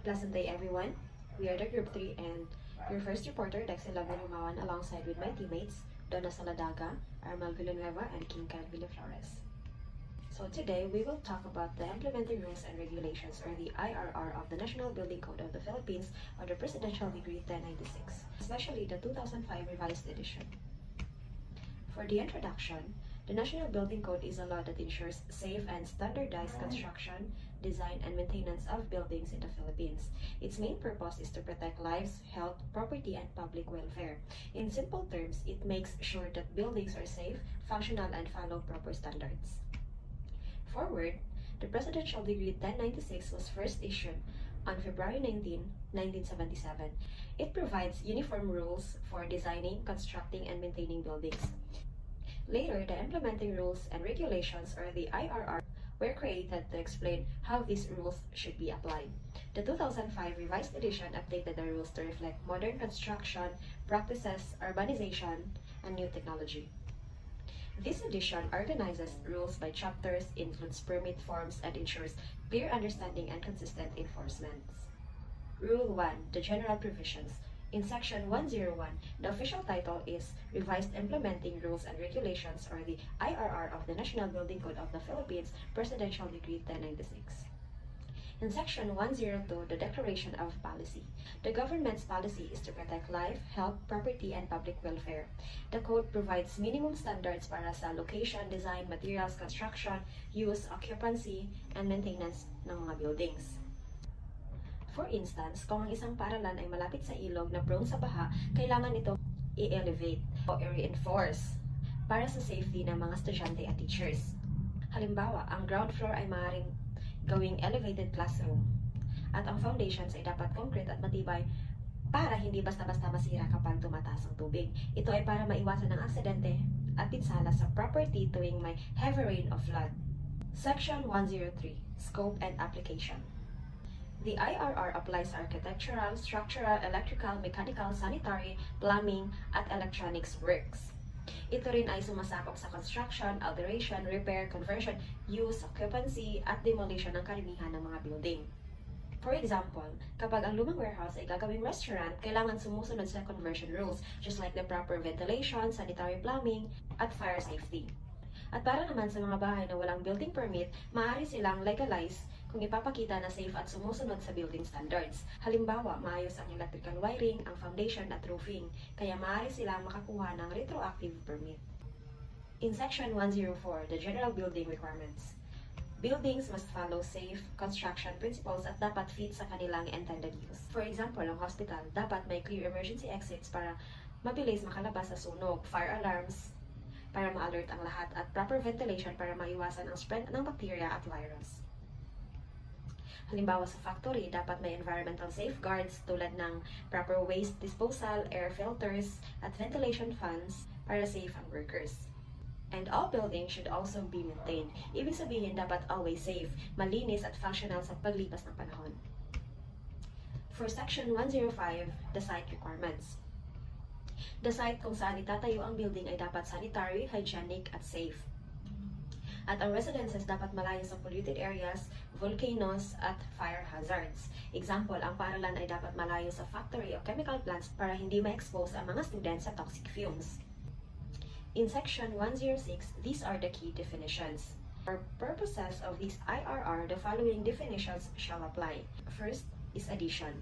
Pleasant day, everyone. We are the Group 3 and your first reporter, Dexel Villanueva, alongside with my teammates, Donna Saladaga, Armel Villanueva, and Kinkan Villaflores. So today, we will talk about the Implementing Rules and Regulations, or the IRR, of the National Building Code of the Philippines, or the Presidential Decree 1096, especially the 2005 revised edition. For the introduction, the National Building Code is a law that ensures safe and standardized construction, design, and maintenance of buildings in the Philippines. Its main purpose is to protect lives, health, property, and public welfare. In simple terms, it makes sure that buildings are safe, functional, and follow proper standards. Forward, the Presidential Decree 1096 was first issued on February 19, 1977. It provides uniform rules for designing, constructing, and maintaining buildings. Later, the Implementing Rules and Regulations, or the IRR, were created to explain how these rules should be applied. The 2005 revised edition updated the rules to reflect modern construction practices, urbanization, and new technology. This edition organizes rules by chapters, includes permit forms, and ensures clear understanding and consistent enforcement. Rule 1. The General Provisions. In Section 101, the official title is Revised Implementing Rules and Regulations, or the IRR, of the National Building Code of the Philippines, Presidential Decree 1096. In Section 102, the Declaration of Policy. The government's policy is to protect life, health, property, and public welfare. The code provides minimum standards para sa location, design, materials, construction, use, occupancy, and maintenance ng mga buildings. For instance, kung ang isang paaralan ay malapit sa ilog na prone sa baha, kailangan ito i-elevate o i-reinforce para sa safety ng mga estudyante at teachers. Halimbawa, ang ground floor ay maaaring gawing elevated classroom at ang foundations ay dapat concrete at matibay para hindi basta-basta masira kapag tumataas ang tubig. Ito ay para maiwasan ng aksidente at pinsala sa property tuwing may heavy rain o flood. Section 103, Scope and Application. The IRR applies architectural, structural, electrical, mechanical, sanitary, plumbing, at electronics works. Ito rin ay sumasakop sa construction, alteration, repair, conversion, use, occupancy, at demolition ng karamihan ng mga building. For example, kapag ang lumang warehouse ay gagawing restaurant, kailangan sumusunod sa conversion rules, just like the proper ventilation, sanitary plumbing, at fire safety. At para naman sa mga bahay na walang building permit, maaari silang legalize kung ipapakita na safe at sumusunod sa building standards. Halimbawa, maayos ang electrical wiring, ang foundation at roofing, kaya maaari silang makakuha ng retroactive permit. In Section 104, the General Building Requirements. Buildings must follow safe construction principles at dapat fit sa kanilang intended use. For example, ang hospital, dapat may clear emergency exits para mabilis makalabas sa sunog, fire alarms, para ma-alert ang lahat, at proper ventilation para maiwasan ang spread ng bacteria at virus. Halimbawa sa factory, dapat may environmental safeguards tulad ng proper waste disposal, air filters, at ventilation fans para safe ang workers. And all buildings should also be maintained. Ibig sabihin, dapat always safe, malinis at functional sa paglipas ng panahon. For Section 105, the site requirements. The site kung saan itatayo ang building ay dapat sanitary, hygienic, at safe. At ang residences dapat malayo sa polluted areas, volcanoes, at fire hazards. Example, ang paaralan ay dapat malayo sa factory o chemical plants para hindi ma-expose ang mga students sa toxic fumes. In Section 106, these are the key definitions. For purposes of this IRR, the following definitions shall apply. First is addition.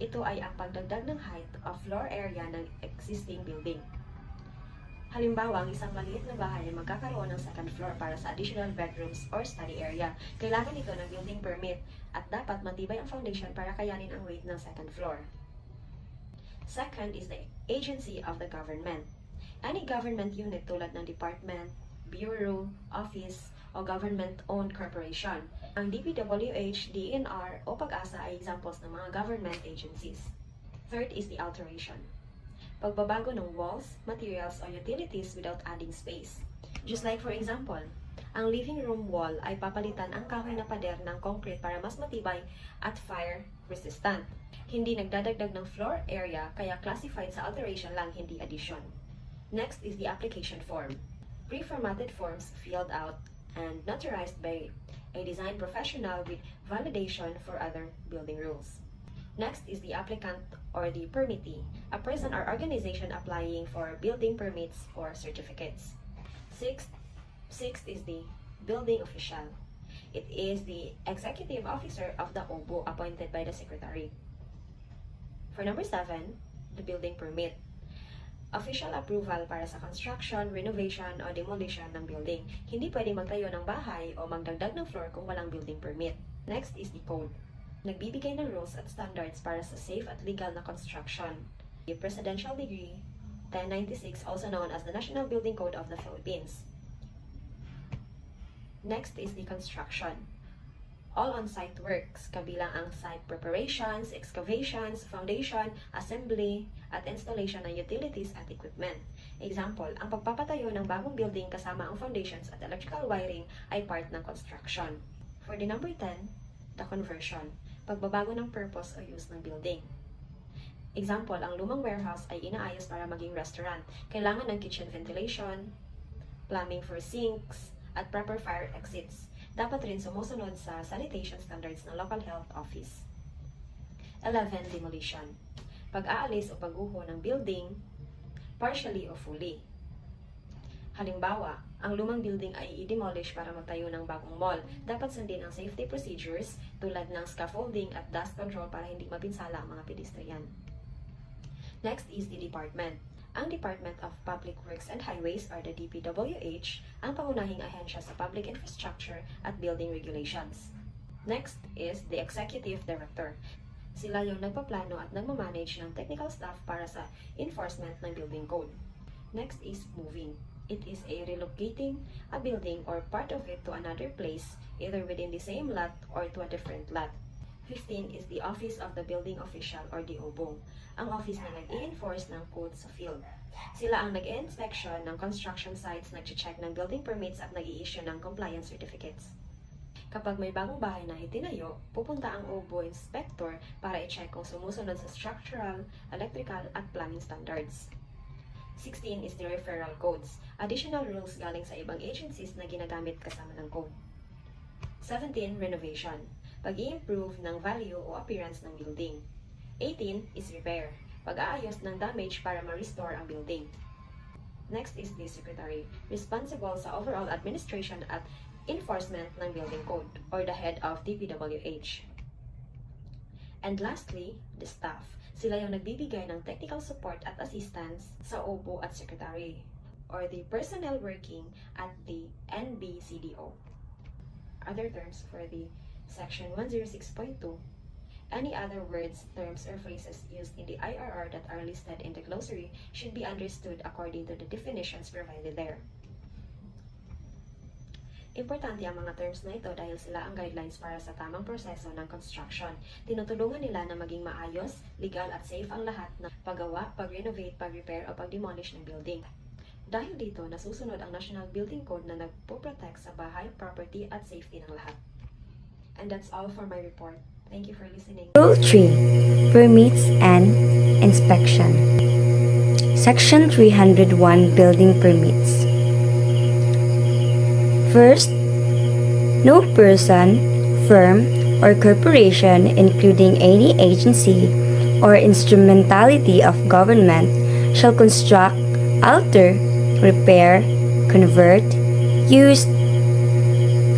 Ito ay ang pagdagdag ng height of floor area ng existing building. Halimbawa, ang isang maliit na bahay ay magkakaroon ng second floor para sa additional bedrooms or study area. Kailangan ito ng building permit at dapat matibay ang foundation para kayanin ang weight ng second floor. Second is the agency of the government. Any government unit tulad ng department, bureau, office, o government-owned corporation. Ang DPWH, DNR, o Pag-asa ay examples ng mga government agencies. Third is the alteration. Pagbabago ng walls, materials, o utilities without adding space. Just like for example, ang living room wall ay papalitan ang kahoy na pader ng concrete para mas matibay at fire resistant. Hindi nagdadagdag ng floor area kaya classified sa alteration lang, hindi addition. Next is the application form. Pre-formatted forms filled out and notarized by a design professional with validation for other building rules. Next is the applicant or the permittee, a person or organization applying for building permits or certificates. Sixth is the building official. It is the executive officer of the OBO appointed by the secretary. For number 7, the building permit. Official approval para sa construction, renovation, o demolition ng building. Hindi pwedeng magtayo ng bahay o magdagdag ng floor kung walang building permit. Next is the code. Nagbibigay ng rules at standards para sa safe at legal na construction. The Presidential Decree 1096, also known as the National Building Code of the Philippines. Next is the construction. All on-site works, kabilang ang site preparations, excavations, foundation, assembly, at installation ng utilities at equipment. Example, ang pagpapatayo ng bagong building kasama ang foundations at electrical wiring ay part ng construction. For the number 10, the conversion, pagbabago ng purpose o use ng building. Example, ang lumang warehouse ay inaayos para maging restaurant. Kailangan ng kitchen ventilation, plumbing for sinks, at proper fire exits. Dapat rin sumusunod sa sanitation standards ng local health office. 11. Demolition. Pag-aalis o pagguho ng building, partially o fully. Halimbawa, ang lumang building ay i-demolish para magtayo ng bagong mall. Dapat sundin ang safety procedures tulad ng scaffolding at dust control para hindi mapinsala ang mga pedestrian. Next is the department. Ang Department of Public Works and Highways or the DPWH ang pangunahing ahensya sa public infrastructure at building regulations. Next is the Executive Director. Sila yung nagpaplano at nagmamanage ng technical staff para sa enforcement ng building code. Next is moving. It is a relocating a building or part of it to another place, either within the same lot or to a different lot. 15 is the Office of the Building Official or the OBO, ang office na nag-i-enforce ng code sa field. Sila ang nag-i-inspection ng construction sites, nag-check ng building permits at nag-i-issue ng compliance certificates. Kapag may bagong bahay na itinayo, pupunta ang OBO inspector para i-check kung sumusunod sa structural, electrical at plumbing standards. 16 is the referral codes, additional rules galing sa ibang agencies na ginagamit kasama ng code. 17. Renovation, pag-i-improve ng value o appearance ng building. 18 is repair, pag-aayos ng damage para ma-restore ang building. Next is the secretary, responsible sa overall administration at enforcement ng building code or the head of DPWH. And lastly, the staff. Sila yung nagbibigay ng technical support at assistance sa OBO at secretary or the personnel working at the NBCDO. Other terms for the Section 106.2. Any other words, terms, or phrases used in the IRR that are listed in the glossary should be understood according to the definitions provided there. Importante ang mga terms na ito dahil sila ang guidelines para sa tamang proseso ng construction. Tinutulungan nila na maging maayos, legal at safe ang lahat ng paggawa, pag-renovate, pag-repair o pag-demolish ng building. Dahil dito, nasusunod ang National Building Code na nagpo-protect sa bahay, property at safety ng lahat. And that's all for my report. Thank you for listening. Rule 3. Permits and Inspection. Section 301 Building Permits. First, no person, firm, or corporation, including any agency or instrumentality of government, shall construct, alter, repair, convert, use,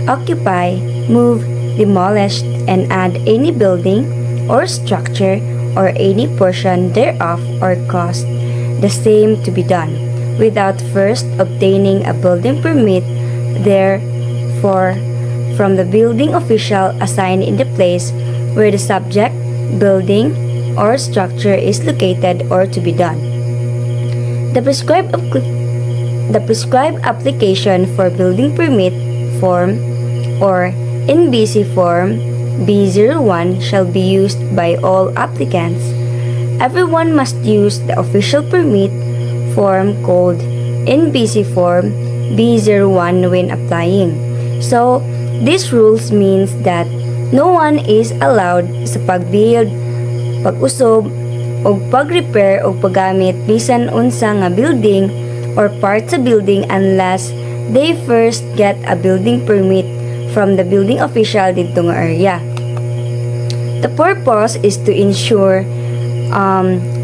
occupy, move, demolish, and add any building or structure or any portion thereof or cause the same to be done without first obtaining a building permit therefore from the building official assigned in the place where the subject building or structure is located or to be done. The prescribed application for building permit form or NBC form B01 shall be used by all applicants. Everyone must use the official permit form called NBC form B01 when applying. So, these rules means that no one is allowed sa pag-build, pag-usob, o pag-repair o paggamit bisan unsa nga building or part sa building unless they first get a building permit from the building official dito nga area. The purpose is to ensure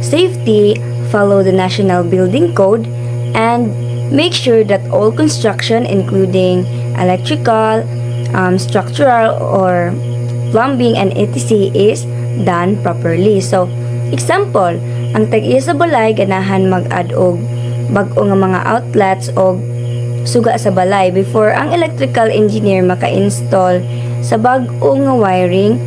safety, follow the National Building Code, and make sure that all construction, including electrical, structural, or plumbing, and etc. is done properly. So, example, ang tag-iya sa balay ganahan mag-add og bag-o nga mga outlets o suga sa balay before ang electrical engineer maka-install sa bag-o nga wiring.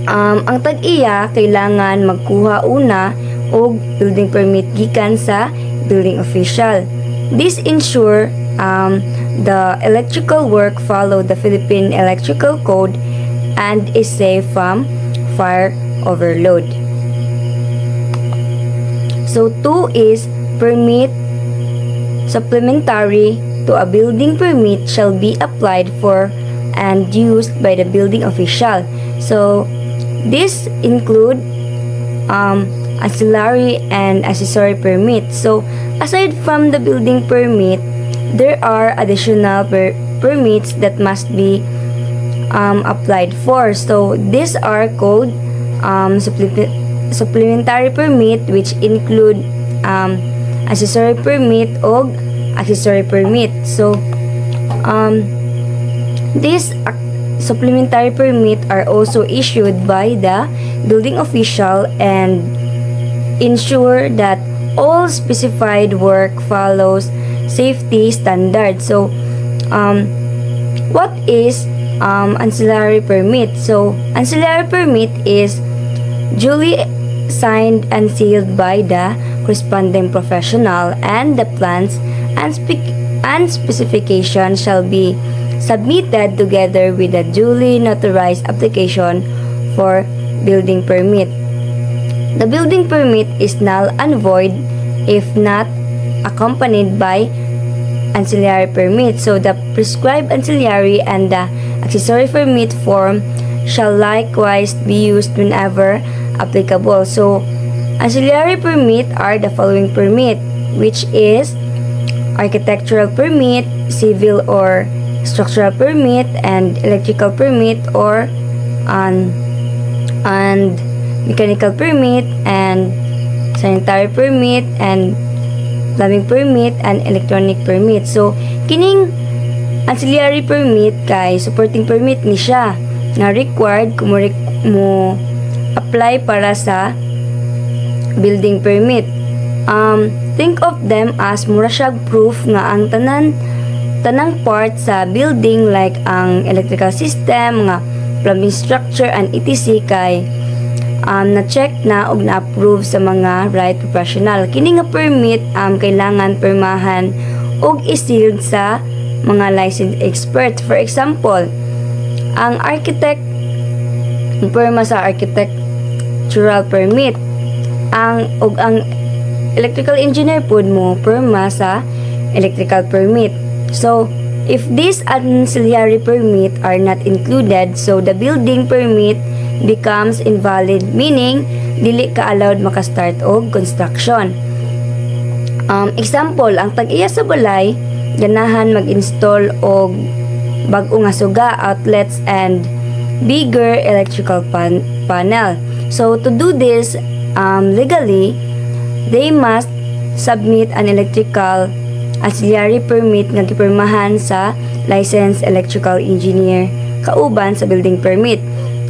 Ang tag-iya kailangan magkuha una og building permit gikan sa building official. This ensure the electrical work follow the Philippine Electrical Code and is safe from fire overload. So 2 is permit supplementary to a building permit shall be applied for and used by the building official. So this include ancillary and accessory permit. So aside from the building permit, there are additional permits that must be applied for. So these are called supplementary permit, which include accessory permit o accessory permit. So these supplementary permit are also issued by the building official and ensure that all specified work follows safety standards. So what is ancillary permit? So ancillary permit is duly signed and sealed by the corresponding professional, and the plans and specifications shall be submitted together with a duly notarized application for building permit. The building permit is null and void if not accompanied by ancillary permit. So the prescribed ancillary and the accessory permit form shall likewise be used whenever applicable. So ancillary permit are the following permit, which is architectural permit, civil or structural permit, and electrical permit or and mechanical permit, and sanitary permit, and plumbing permit, and electronic permit. So kining ancillary permit kay supporting permit ni siya na required kung mo apply para sa building permit. Think of them as mura siyang proof nga ang tanang part sa building like ang electrical system, nga plumbing structure, and etc. kay na-check na og na-approve sa mga right professional. Kini nga permit kailangan permahan og i-sealed sa mga licensed expert. For example, ang architect perma sa architectural permit, ang electrical engineer pud mo perma sa electrical permit. So if these ancillary permit are not included, so the building permit becomes invalid, meaning dili ka allowed maka-start og construction. Example, ang tag-iya sa balay ganahan mag-install og bag-o nga suga, outlets, and bigger electrical panel. So to do this legally, they must submit an electrical ancillary permit nga gipirmahan sa licensed electrical engineer kauban sa building permit.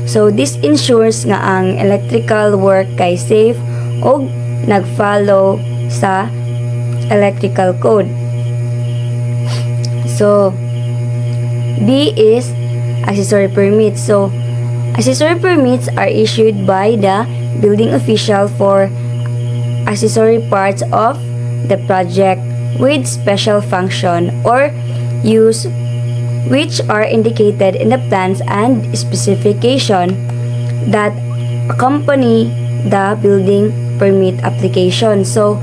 So this ensures nga ang electrical work kay safe og nag-follow sa electrical code. So B is accessory permits. So accessory permits are issued by the building official for accessory parts of the project with special function or use which are indicated in the plans and specification that accompany the building permit application. So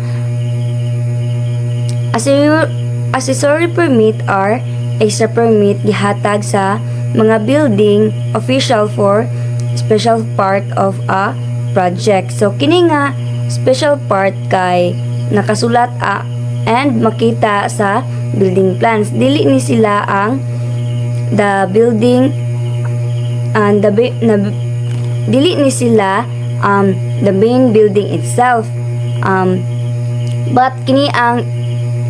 accessory permit are extra permit gihatag sa mga building official for special part of a project. So kini nga special part kay nakasulat and makita sa building plans. Dili ni sila ang the building and dili ni sila the main building itself. But kini ang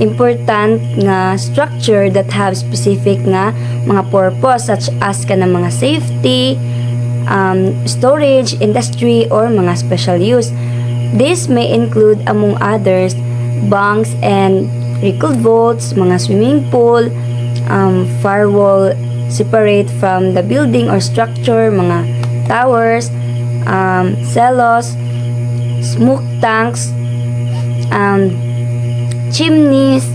important nga structure that have specific nga mga purpose such as kanang mga safety, storage, industry, or mga special use. This may include among others banks and recalled vaults, mga swimming pool, firewall separate from the building or structure, mga towers, silos, smoke tanks, chimneys,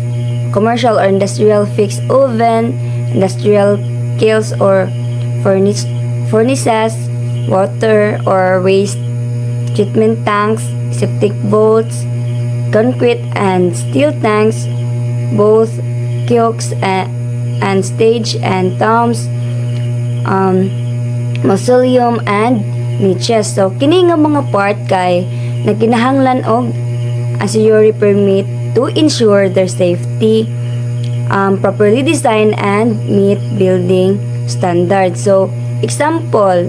commercial or industrial fixed oven, industrial keels or furnaces, water or waste treatment tanks, septic vaults, concrete and steel tanks, both kiosks and stage and tombs, mausoleum and niches. So kini nga mga part kay nagkinahanglan og auxiliary permit to ensure their safety, properly designed and meet building standards. So example,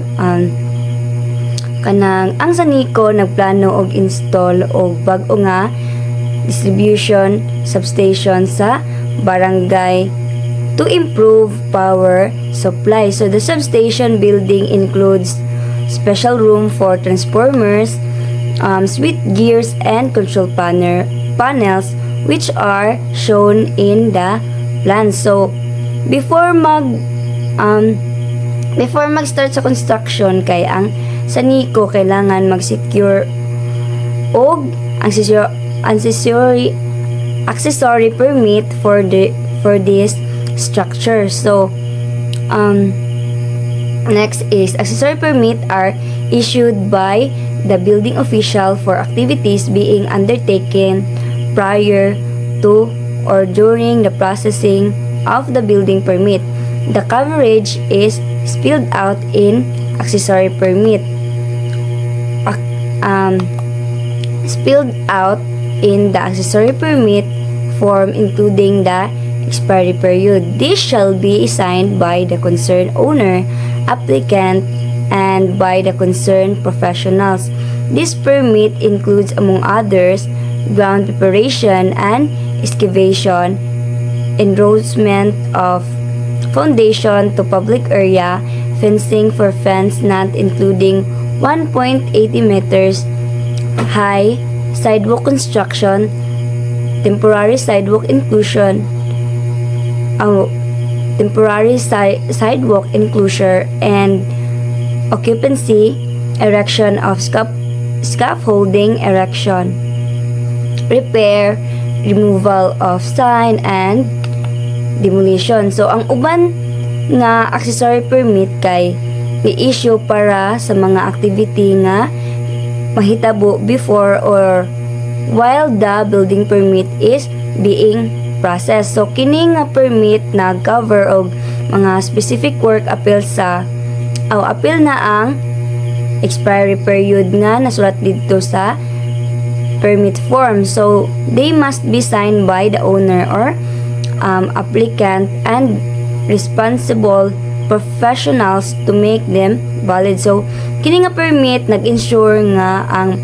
kanang ang Sanico nagplano og install og bag-o nga distribution substation sa barangay to improve power supply. So the substation building includes special room for transformers, switch gears and control panels which are shown in the plan. So before mag-start sa construction kay ang Sanico kailangan mag-secure og accessory permit for this structure. So next is accessory permit are issued by the building official for activities being undertaken prior to or during the processing of the building permit. The coverage is spelled out in accessory permit. Spelled out in the accessory permit form including the expiry period. This shall be signed by the concerned owner, applicant, and by the concerned professionals. This permit includes, among others, ground preparation and excavation, enrollment of foundation to public area, fencing for fence not including 1.80 meters high, sidewalk construction, temporary sidewalk inclusion, sidewalk enclosure, and occupancy, erection of scaffolding, erection, repair, removal of sign, and demolition. So ang uban nga accessory permit kay i-issue para sa mga activity nga mahitabo before or while the building permit is being processed. So kini nga permit na cover og mga specific work appeal na ang expiry period nga nasulat dito sa permit form. So they must be signed by the owner or applicant and responsible professionals to make them valid. So kini nga permit nag-ensure nga ang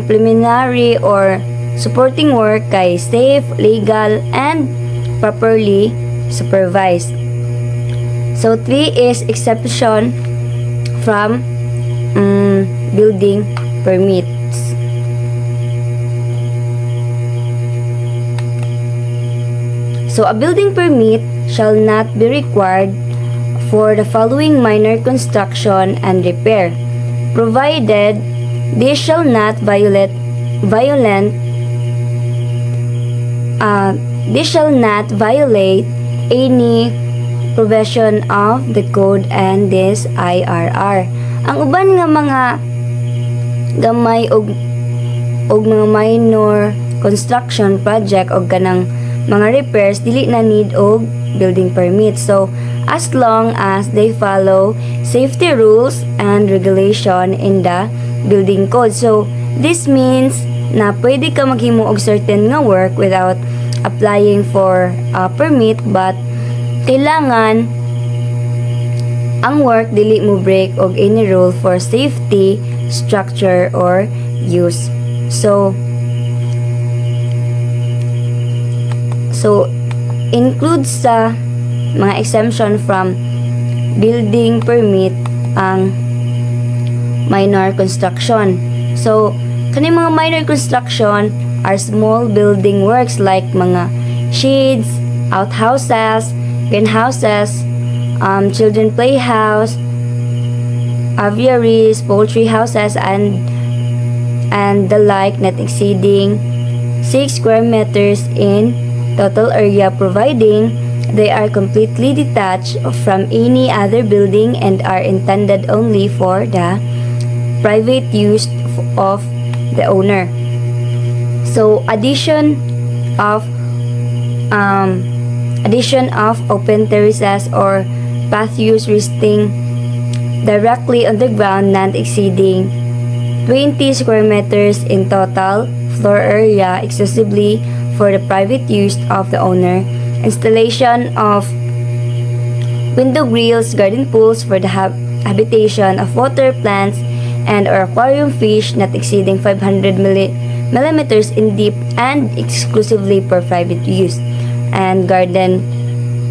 preliminary or supporting work kay safe, legal, and properly supervised. So 3 is exception from building permits. So a building permit shall not be required for the following minor construction and repair, provided they shall not violate any provision of the code and this IRR. Ang uban nga mga gamay og mga minor construction project og kanang mga repairs dili na need og building permit. So as long as they follow safety rules and regulation in the building code. So this means na pwede ka maghimo og certain nga work without applying for a permit, but kailangan ang work dili mo break og any rule for safety, structure or use. So includes sa mga exemption from building permit ang minor construction. So kani mga minor construction are small building works like mga sheds, outhouses, greenhouses, children playhouse, aviaries, poultry houses, and the like, not exceeding 6 square meters in total area, providing they are completely detached from any other building and are intended only for the private use of the owner. So addition of open terraces or patios resting directly on the ground, not exceeding 20 square meters in total floor area, exclusively for the private use of the owner. Installation of window grills, garden pools for the habitation of water plants and or aquarium fish, not exceeding 500 millimeters in deep and exclusively for private use. And garden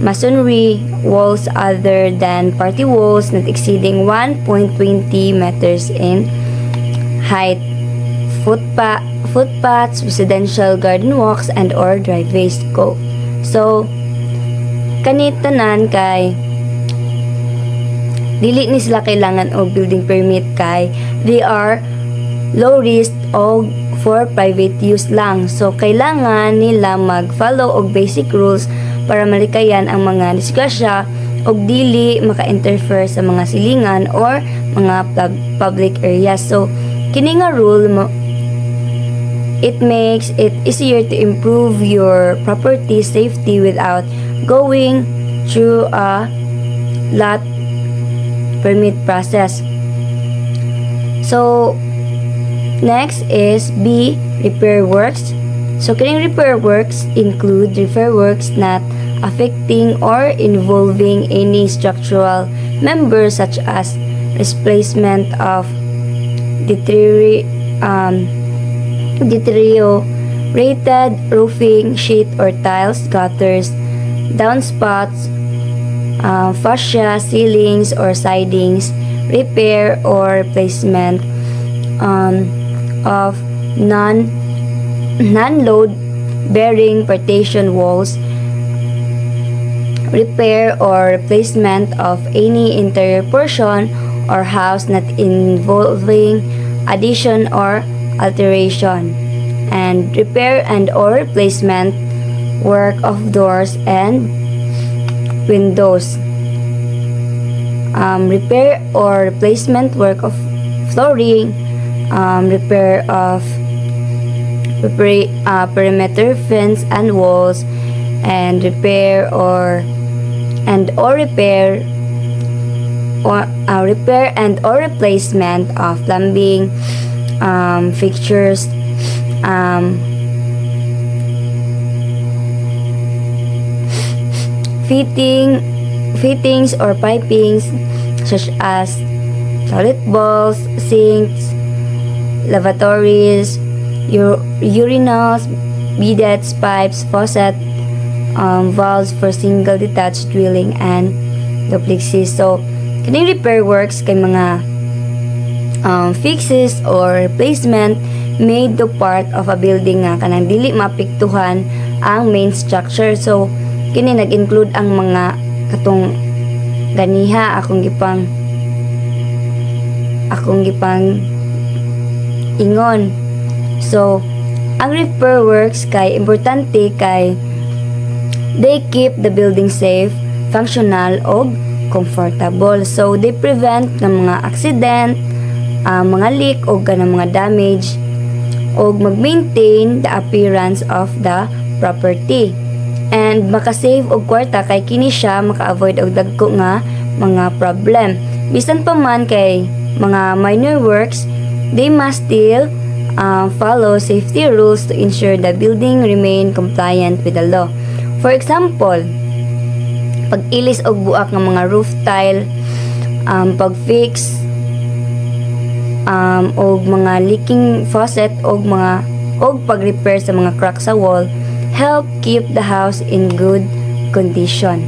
masonry walls other than party walls, not exceeding 1.20 meters in height. Footpaths, residential garden walks and or driveways go. So kanit tanan kay dili ni sila kailangan og building permit kay they are low risk og for private use lang. So kailangan nila mag-follow og basic rules para malikayan ang mga disgrasya og dili maka-interfere sa mga silingan or mga public areas. So kini nga rule it makes it easier to improve your property safety without going through a lot permit process. So next is B, repair works. So kining repair works include repair works not affecting or involving any structural members such as replacement of deteriorated roofing sheet or tiles, gutters, downspouts, fascia, ceilings or sidings, repair or replacement of non-load bearing partition walls, repair or replacement of any interior portion or house not involving addition or alteration, and repair and or replacement work of doors and windows, repair or replacement work of flooring, repair of perimeter fence and walls, and repair and or replacement of plumbing fixtures, fittings or pipings such as toilet bowls, sinks, lavatories, urinals, bidets, pipes, faucet, valves for single detached dwelling and duplexes. So kining repair works kay mga fixes or replacement made to part of a building nga kanang dili mapiktuhan ang main structure. So kini nag-include ang mga katong ganiha akong gipang ingon. So ang repair works kay importante kay they keep the building safe, functional og comfortable. So they prevent ng mga accident, mga leak o ganang mga damage, o mag-maintain the appearance of the property. And makasave og kwarta kay kini siya maka-avoid og dagko nga mga problem. Bisan pa man kay mga minor works, they must still follow safety rules to ensure the building remain compliant with the law. For example, pag-ilis og buak ng mga roof tile pag-fix og mga leaking faucet og pag-repair sa mga crack sa wall, help keep the house in good condition.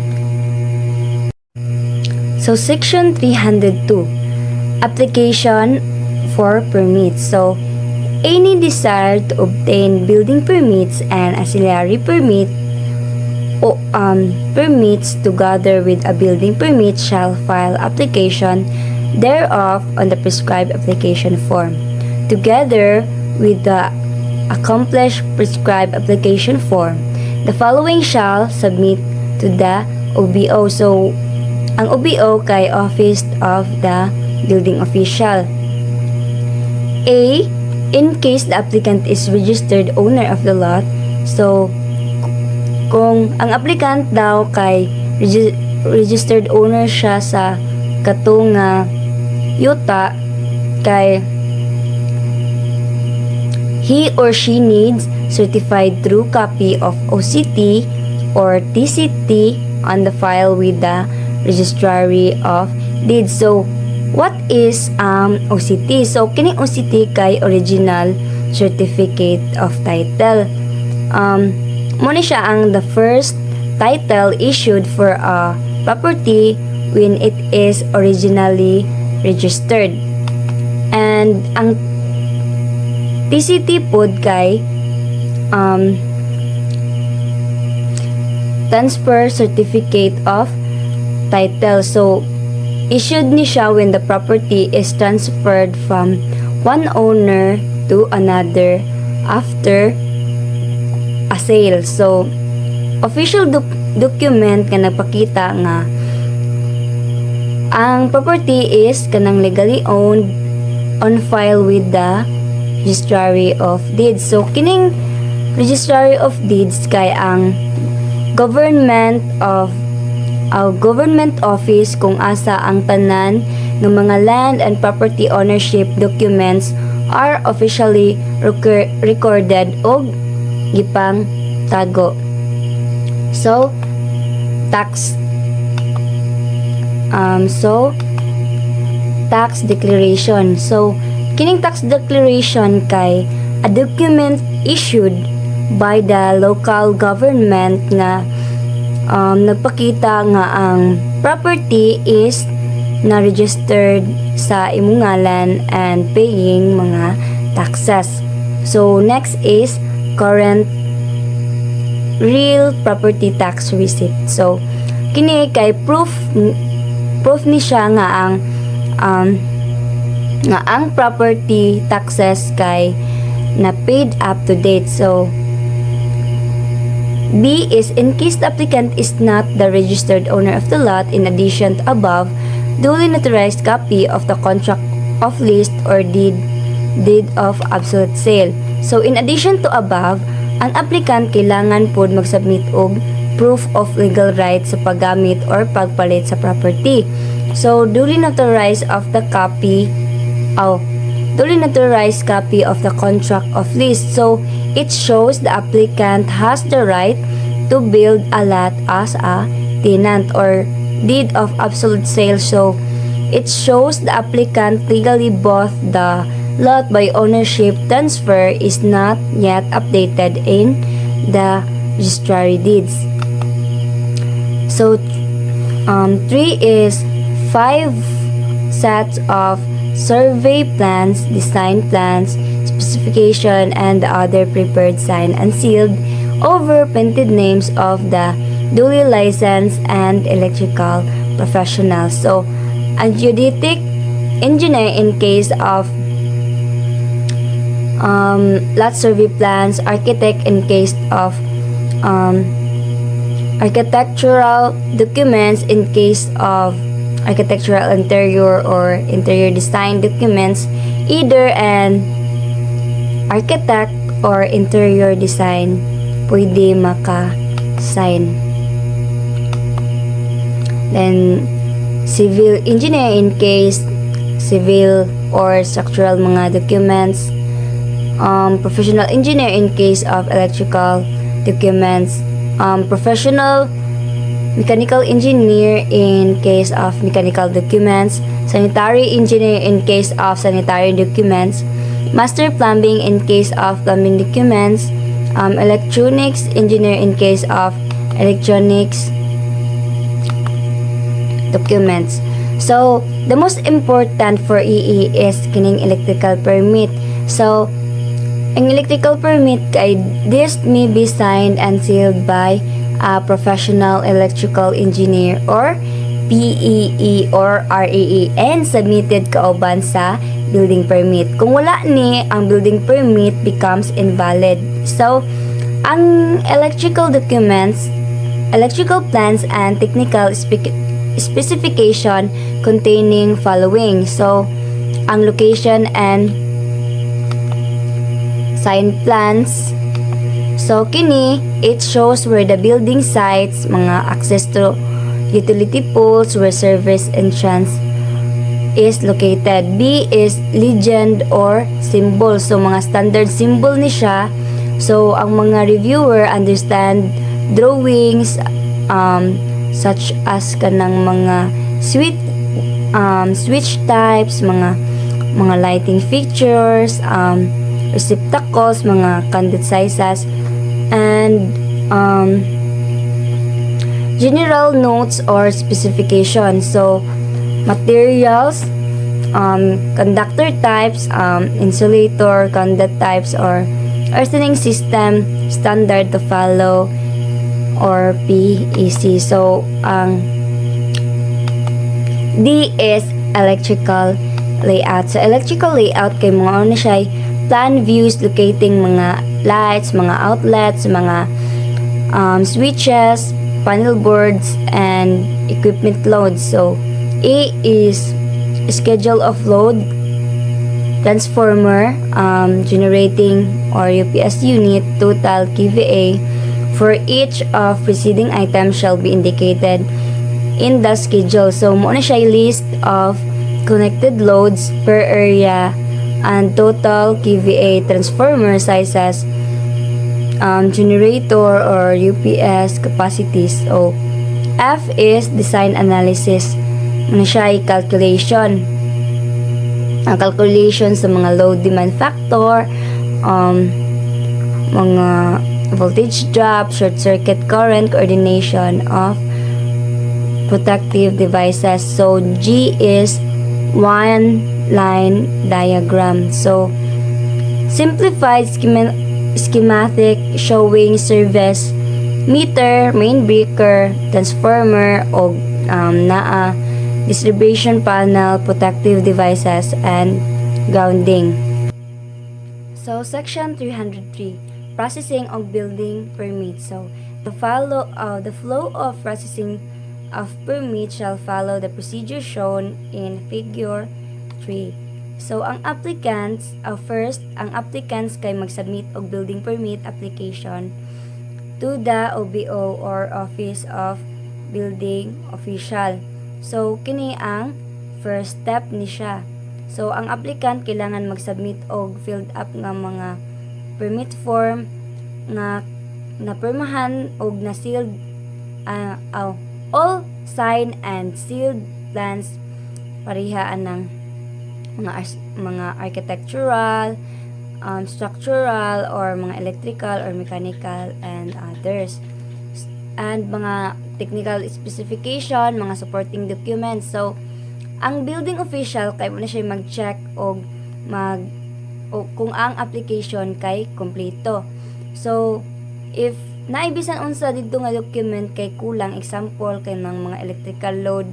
So section 302, application for permits. So any desire to obtain building permits and ancillary permits together with a building permit shall file application thereof on the prescribed application form, together with the accomplished prescribed application form. The following shall submit to the OBO. So, ang OBO kay Office of the Building Official. A. In case the applicant is registered owner of the lot. So, kung ang applicant daw kay registered owner siya sa katong yuta, kay he or she needs certified true copy of OCT or TCT on the file with the Registry of Deeds. So, what is OCT? So, kining OCT kay original certificate of title. Muna siya ang the first title issued for a property when it is originally registered. And ang TCT pod kay transfer certificate of title. So, issued ni siya when the property is transferred from one owner to another after a sale. So, official document nga nagpakita nga ang property is kanang legally owned on file with the Registry of Deeds. So, kining Registry of Deeds kay ang government office kung asa ang tanan ng mga land and property ownership documents are officially recorded o gipang tago. So, tax declaration. So, kining tax declaration kay a document issued by the local government nga nagpakita nga ang property is na registered sa imong ngalan and paying mga taxes. So, next is current real property tax receipt. So, kini kay proof ni siya nga ang property taxes kay na paid up to date. So, B is in case the applicant is not the registered owner of the lot. In addition to above, duly notarized copy of the contract of lease or deed of absolute sale. So, in addition to above, ang applicant kailangan pod magsubmit og proof of legal right sa paggamit or pagpalit sa property. So, duly notarized of the copy of the contract of lease. So, it shows the applicant has the right to build a lot as a tenant or deed of absolute sale. So, it shows the applicant legally bought the lot by ownership transfer is not yet updated in the registry deeds. So, 3 is 5 sets of survey plans, design plans, specification, and the other prepared, signed, and sealed over printed names of the duly licensed and electrical professionals. So, a geodetic engineer in case of lot survey plans, architect in case of architectural documents in case of architectural interior or interior design documents, either an architect or interior design pwede maka-sign. Then, civil engineer in case civil or structural mga documents, professional engineer in case of electrical documents, professional mechanical engineer in case of mechanical documents, sanitary engineer in case of sanitary documents, master plumbing in case of plumbing documents, electronics engineer in case of electronics documents. So, the most important for EE is kining electrical permit. So, ang electrical permit kay this may be signed and sealed by a professional electrical engineer or PEE or REE and submitted kauban sa building permit. Kung wala ni, ang building permit becomes invalid. So, ang electrical documents, electrical plans and technical specification containing following. So, ang location and sign plans. So, kini, it shows where the building sites, mga access to utility poles, where service entrance is located. B is legend or symbol. So, mga standard symbol ni siya. So, ang mga reviewer understand drawings, such as kanang mga switch types, mga lighting features, receptacles, mga conduit sizes, and general notes or specifications. So, materials, conductor types, insulator, conduit types, or earthing system standard to follow, or PEC. So, ang D is electrical layout. So, electrical layout kay mga ano siya, plan views locating mga lights, mga outlets, mga switches, panel boards, and equipment loads. So, A is schedule of load, transformer, generating or UPS unit, total kVA for each of preceding items shall be indicated in the schedule. So, muna siya list of connected loads per area and total kVA, transformer sizes, generator or UPS capacities. So, F is design analysis. Muna siya calculation. Ang calculation sa mga load demand factor, mga voltage drop, short circuit current, coordination of protective devices. So, G is one line diagram. So, simplified schematic showing service meter, main breaker, transformer, o naa distribution panel, protective devices, and grounding. So, section 303, processing of building permit. So, the flow of processing of permit shall follow the procedure shown in figure 3. So, ang applicants, first, ang applicants kay mag-submit og building permit application to the OBO or Office of Building Official. So, kini ang first step ni siya. So, ang applicant kailangan mag-submit og filled up nga mga permit form nga napirmahan og na sealed all signed and sealed plans parihaan ng mga architectural, structural, or mga electrical or mechanical and others. And mga technical specification, mga supporting documents. So, ang building official kay muna siya mag-check o kung ang application kay kompleto. So, if naibisan unsa dito nga document kay kulang, example kay ng mga electrical load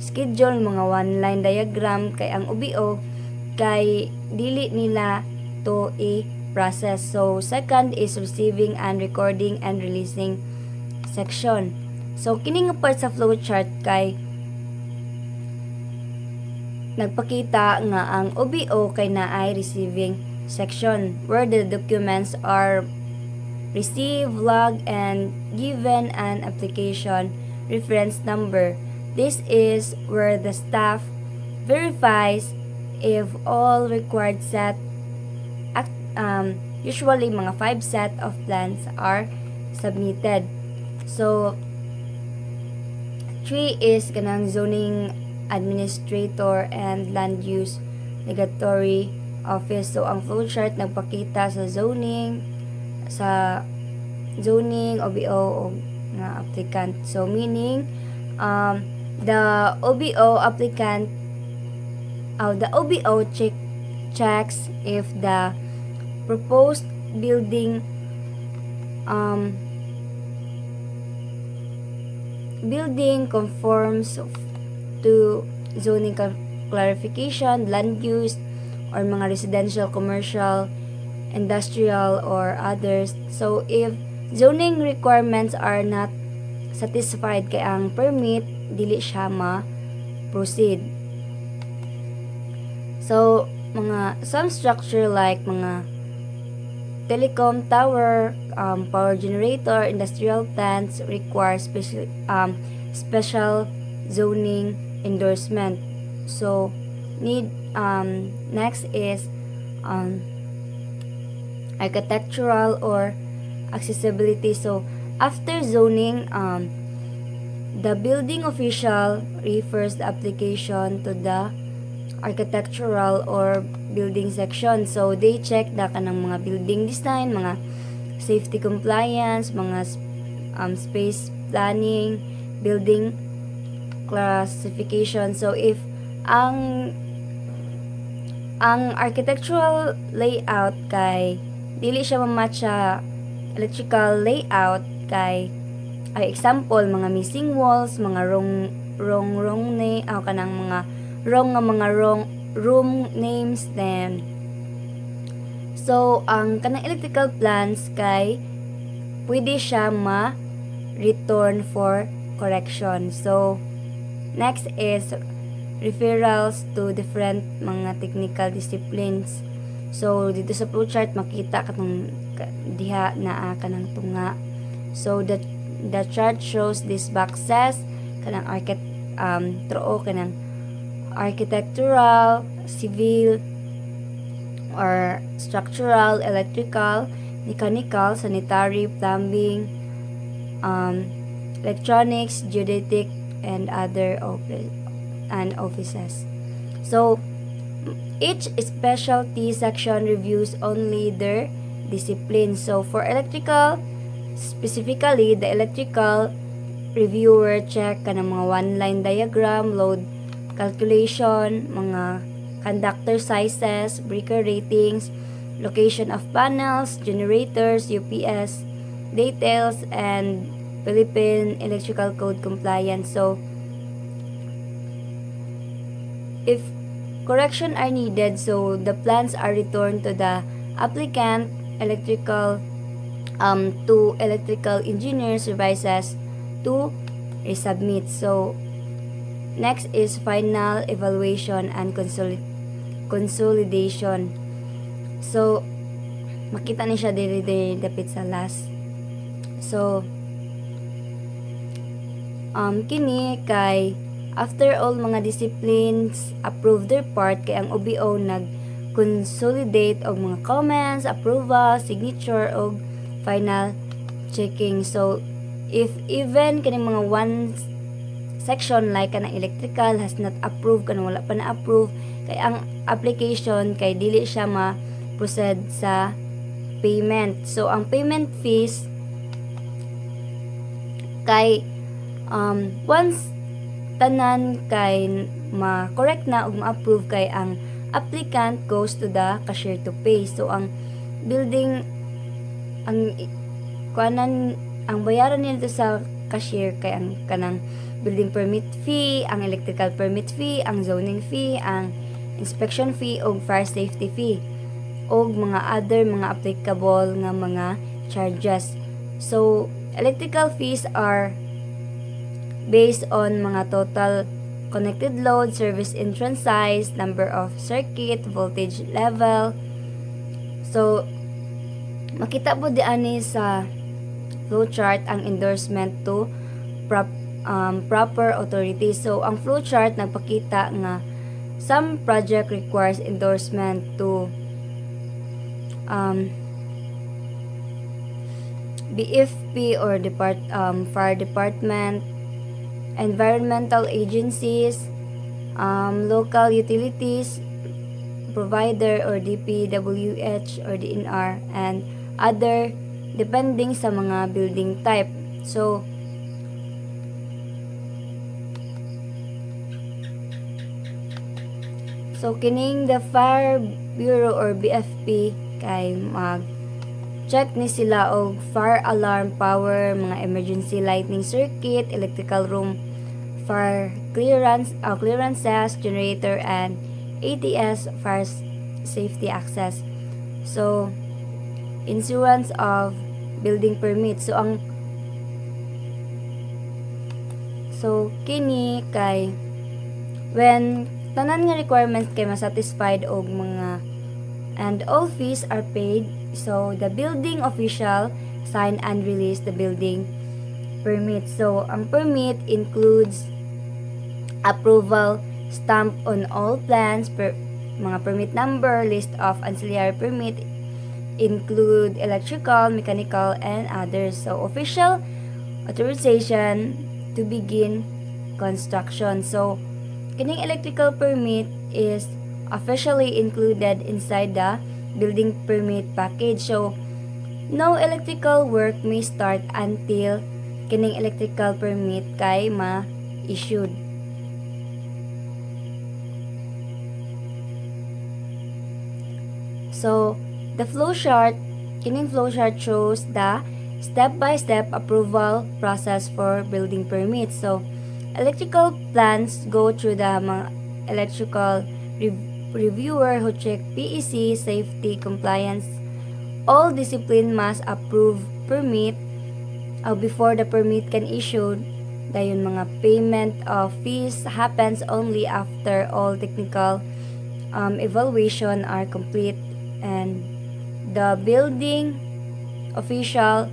schedule, mga one-line diagram, kay ang OBO kay dili nila to i-process. So, second is receiving and recording and releasing section. So, kini nga part sa flowchart kay nagpakita nga ang OBO kay naay receiving section where the documents are received, logged, and given an application reference number. This is where the staff verifies if all required set, usually mga 5 set of plans are submitted. So, 3 is kanang zoning administrator and land use regulatory office. So ang flowchart nagpakita sa zoning OBO o nga applicant. So meaning the OBO applicant the OBO checks if the proposed building conforms to zoning clarification, land use, or mga residential, commercial, industrial, or others. So, if zoning requirements are not satisfied kay ang permit, dili siya ma-proceed. So, some structure like mga telecom tower, power generator, industrial plants require special zoning endorsement. So, next is architectural or accessibility. So, after zoning, the building official refers the application to the architectural or building section. So, they check the kanang mga building design, mga safety compliance, mga space planning, building classification. So, if ang architectural layout kay dili siya mamatch sa electrical layout kay example mga missing walls, mga wrong room names, then so ang kanang electrical plans kay pwede siya return for correction. So next is referrals to different mga technical disciplines. So dito sa flowchart makita katong diha naa kanang tunga. So the chart shows these boxes kanang kanang architectural, civil, or structural, electrical, mechanical, sanitary, plumbing, electronics, geodetic, and other offices. So each specialty section reviews only their discipline. So for electrical, specifically the electrical reviewer check kanang mga one-line diagram, load calculation, mga conductor sizes, breaker ratings, location of panels, generators, UPS, details, and Philippine Electrical Code compliance. So, if correction are needed, so the plans are returned to the applicant, electrical to electrical engineer services to resubmit. So, next is final evaluation and consolidation. So, makita ni siya diri dapit sa last. So, kini kay after all mga disciplines approve their part kay ang OBO nag-consolidate og mga comments, approval, signature og final checking. So, if even kani mga one section like kanang electrical has not approved, kanang wala pa na approve kay ang application kay dili siya ma-proceed sa payment. So ang payment fees kay once tanan kay ma-correct na ug ma-approve kay ang applicant goes to the cashier to pay. So ang building ang bayaran nila sa cashier kay ang kanang building permit fee, ang electrical permit fee, ang zoning fee, ang inspection fee, o fire safety fee, o mga other mga applicable nga mga charges. So, electrical fees are based on mga total connected load, service entrance size, number of circuit, voltage level. So, makita po diani sa flowchart ang endorsement to proper authority. So, ang flowchart nagpakita nga some project requires endorsement to BFP or fire department, environmental agencies, local utilities provider or DPWH or DNR, and other depending sa mga building type. So kining the Fire Bureau or BFP kay check ni sila og fire alarm power, mga emergency lighting circuit, electrical room fire clearances, generator, and ATS fire safety access. So insurance of building permit. Kini kay when tanan nga requirements kay masatisfied og mga and all fees are paid, so the building official sign and release the building permit. So ang permit includes approval stamp on all plans, mga permit number, list of ancillary permit include electrical, mechanical, and others. So official authorization to begin construction. So kining electrical permit is officially included inside the building permit package. So no electrical work may start until kining electrical permit kay ma-issued. So the kining flowchart shows the step-by-step approval process for building permits. So electrical plans go through the electrical reviewer who check PEC, safety, compliance. All discipline must approve permit before the permit can issue. Dayon mga payment of fees happens only after all technical evaluation are complete, and the building official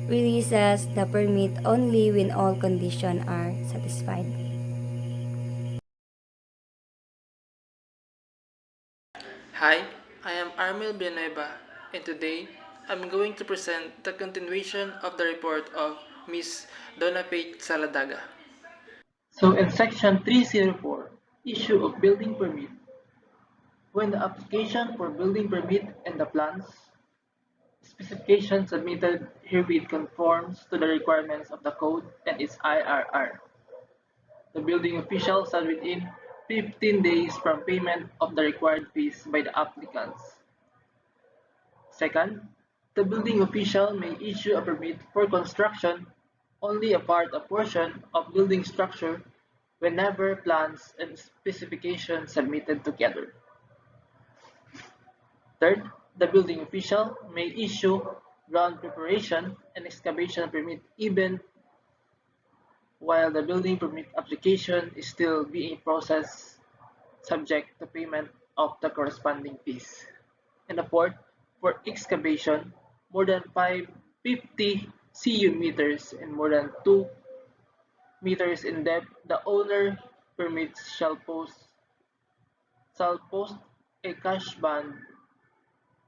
releases the permit only when all conditions are satisfied. Hi, I am Armel Villanueva, and today I'm going to present the continuation of the report of Ms. Donna Pate Saladaga. So in section 304, issue of building permit, when the application for building permit and the plans specification submitted herewith conforms to the requirements of the code and its IRR, the building official shall within 15 days from payment of the required fees by the applicants. Second, the building official may issue a permit for construction only a portion of building structure whenever plans and specifications submitted together. Third, the building official may issue ground preparation and excavation permit even while the building permit application is still being processed, subject to payment of the corresponding fees. And the fourth, for excavation more than 550 CU meters and more than 2 meters in depth, the owner permits shall post a cash bond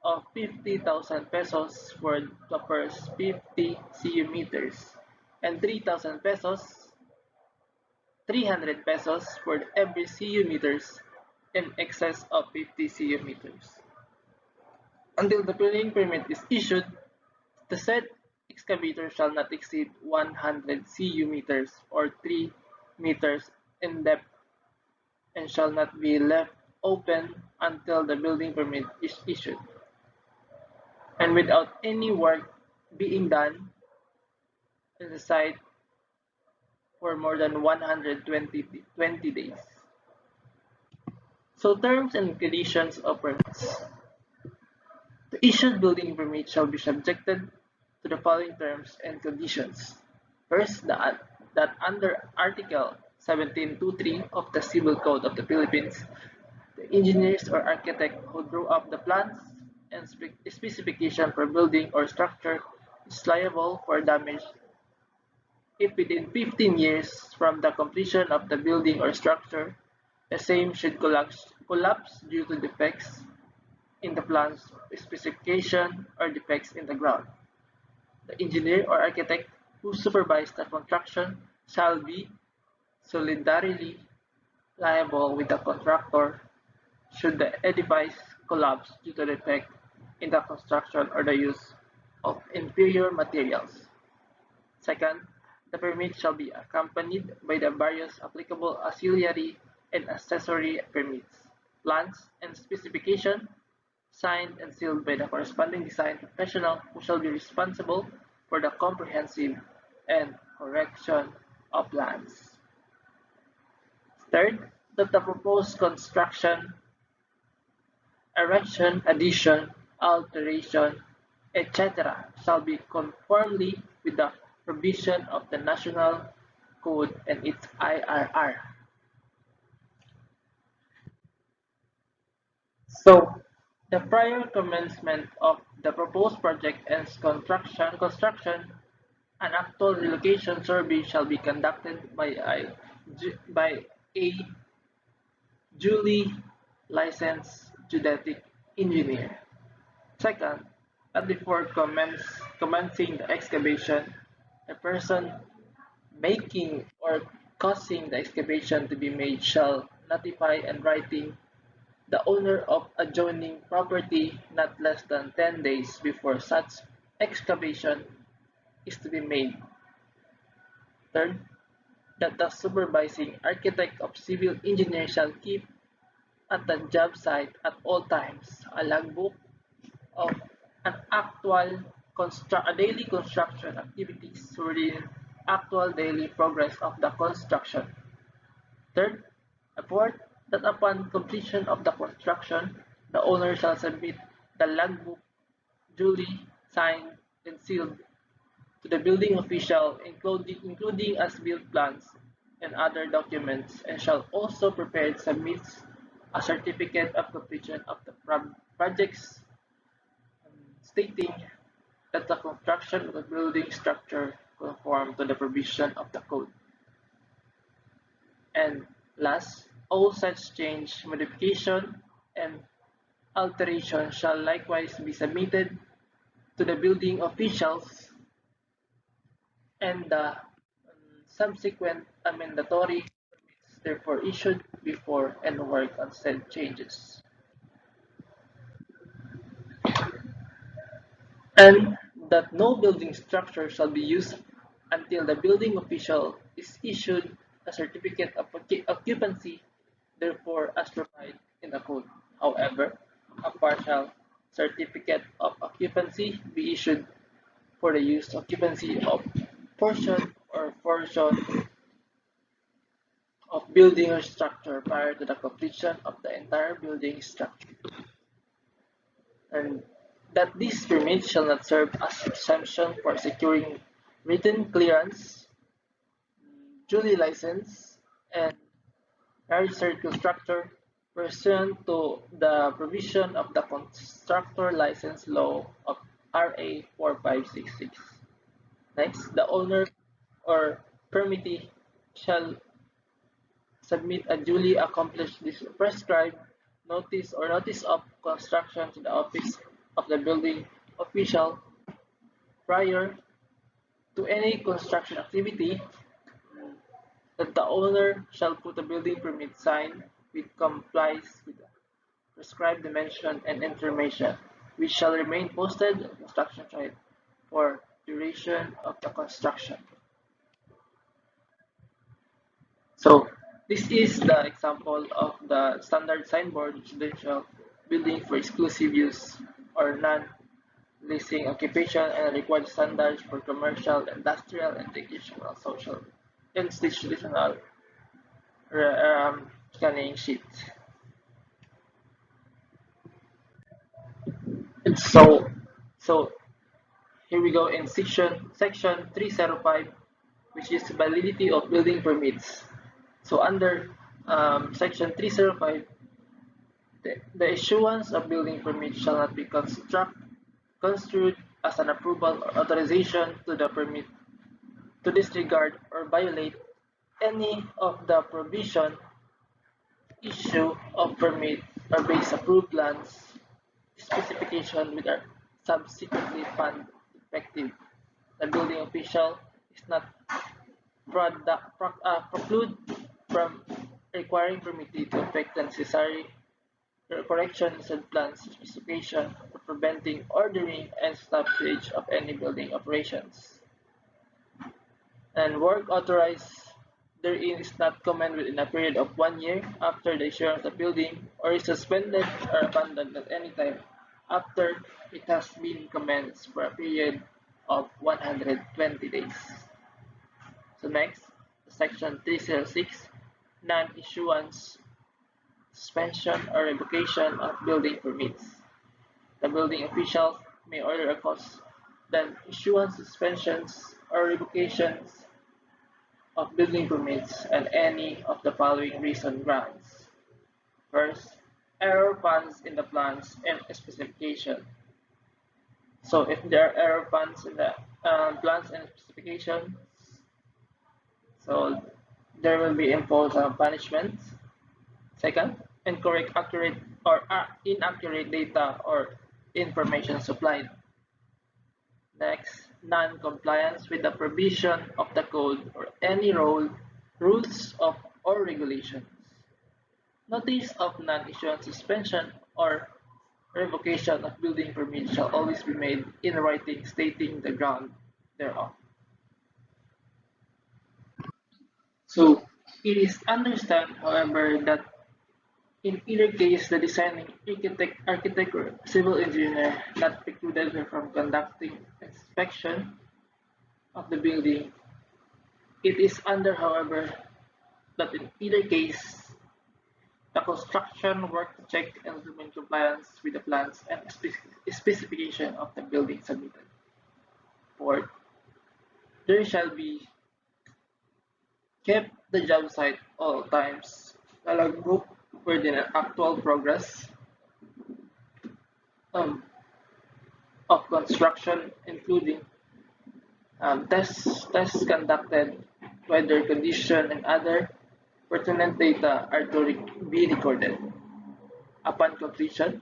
of 50,000 pesos for the first 50 CU meters and 3,000 pesos, 300 pesos for every CU meters in excess of 50 CU meters. Until the building permit is issued, the said excavator shall not exceed 100 CU meters or 3 meters in depth and shall not be left open until the building permit is issued, and without any work being done in the site for more than 120 days. So terms and conditions of permits. The issued building permit shall be subjected to the following terms and conditions. First, that under Article 1723 of the Civil Code of the Philippines, the engineers or architect who drew up the plans and specification for building or structure is liable for damage if within 15 years from the completion of the building or structure, the same should collapse due to defects in the plans specification or defects in the ground. The engineer or architect who supervised the construction shall be solidarily liable with the contractor should the edifice collapse due to defect in the construction or the use of inferior materials. Second, the permit shall be accompanied by the various applicable auxiliary and accessory permits, plans, and specification signed and sealed by the corresponding design professional who shall be responsible for the comprehensive and correction of plans. Third, that the proposed construction, erection, addition, alteration, etc. shall be conformly with the provision of the National Code and its IRR. So, the prior commencement of the proposed project and construction, an actual relocation survey shall be conducted by a duly licensed geodetic engineer. Second, that before commencing the excavation, a person making or causing the excavation to be made shall notify in writing the owner of adjoining property not less than 10 days before such excavation is to be made. Third, that the supervising architect of civil engineer shall keep at the job site at all times a logbook of an daily construction activities wherein actual daily progress of the construction. Third, fourth, that upon completion of the construction, the owner shall submit the logbook duly signed and sealed to the building official, including as-built plans and other documents, and shall also prepare and submit a certificate of completion of the projects stating that the construction of the building structure conform to the provision of the code. And last, all such change, modification, and alteration shall likewise be submitted to the building officials, and the subsequent amendatory permits therefore issued before and work on said changes. And that no building structure shall be used until the building official is issued a certificate of occupancy, therefore as provided in the code. However, a partial certificate of occupancy be issued for the use occupancy of portion of building or structure prior to the completion of the entire building structure. And that these permits shall not serve as exemption for securing written clearance, duly licensed, and registered constructor pursuant to the provision of the Constructor License Law of RA 4566. Next, the owner or permittee shall submit a duly accomplished prescribed notice or notice of construction to the office of the building official prior to any construction activity, that the owner shall put a building permit sign which complies with the prescribed dimension and information, which shall remain posted on the construction site for duration of the construction. So this is the example of the standard signboard residential building for exclusive use or non-leasing occupation and required standards for commercial, industrial, and institutional scanning sheet. And so here we go in section 305, which is validity of building permits. So under section 305, the issuance of building permit shall not be construed as an approval or authorization to the permit to disregard or violate any of the provision, issue of permit, or base approved plans specification which are subsequently found effective. The building official is not preclude from requiring permittee to effect the necessary corrections and plans specification for preventing, ordering, and stoppage of any building operations. And work authorized therein is not commenced within a period of 1 year after the issuance of the building, or is suspended or abandoned at any time after it has been commenced for a period of 120 days. So next, section 306, non-issuance, suspension, or revocation of building permits. The building officials may order a cause then issuance, suspensions, or revocations of building permits and any of the following reason grounds. First, error funds in the plans and specification. So if there are error funds in the plans and specifications, so there will be imposed punishments. Second, incorrect, accurate, or inaccurate data or information supplied. Next, non-compliance with the provision of the code or any rules of or regulations. Notice of non-issuance, suspension, or revocation of building permit shall always be made in writing stating the ground thereof. So, it is understood, however, that in either case, the designing architect or civil engineer not precluded from conducting inspection of the building. It is under, however, that in either case, the construction work to check and determine compliance with the plans and specification of the building submitted. Fourth, there shall be kept the job site all times, a logbook for the actual progress of construction, including tests conducted, weather condition, and other pertinent data are to be recorded. Upon completion,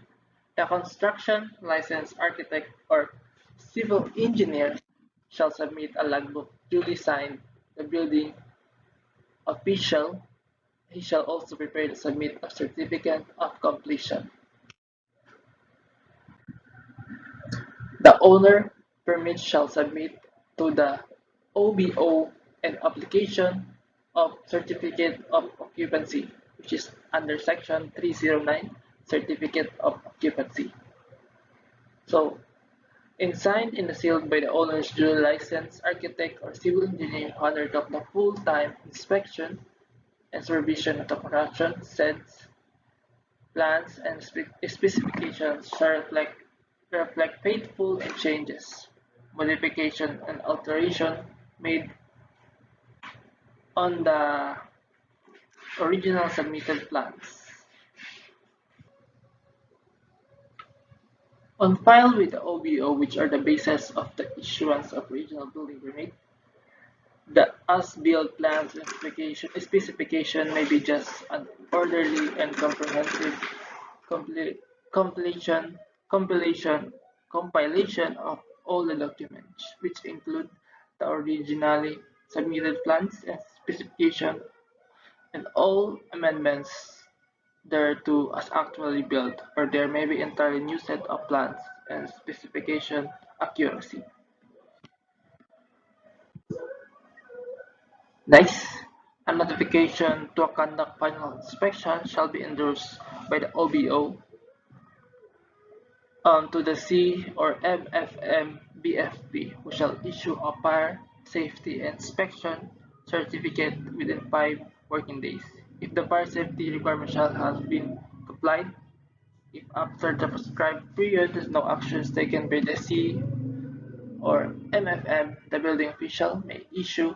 the construction licensed architect or civil engineer shall submit a logbook duly signed. The building official, he shall also prepare to submit a certificate of completion. The owner permit shall submit to the OBO an application of certificate of occupancy, which is under section 309, certificate of occupancy. So, signed and sealed by the owner's duly licensed architect or civil engineer who undertook the full-time inspection and supervision of the construction, sets, plans, and specifications shall reflect faithful and changes, modification, and alteration made on the original submitted plans. On file with the OBO, which are the basis of the issuance of original building permit, the as-built plans and specification may be just an orderly and comprehensive compilation of all the documents, which include the originally submitted plans and specification and all amendments thereto as actually built, or there may be entirely new set of plans and specification accuracy. Next, a notification to conduct final inspection shall be endorsed by the OBO to the C or MFM BFP, who shall issue a fire safety inspection certificate within 5 working days. If the fire safety requirement shall have been complied, if after the prescribed period no action is taken by the C or MFM, the building official may issue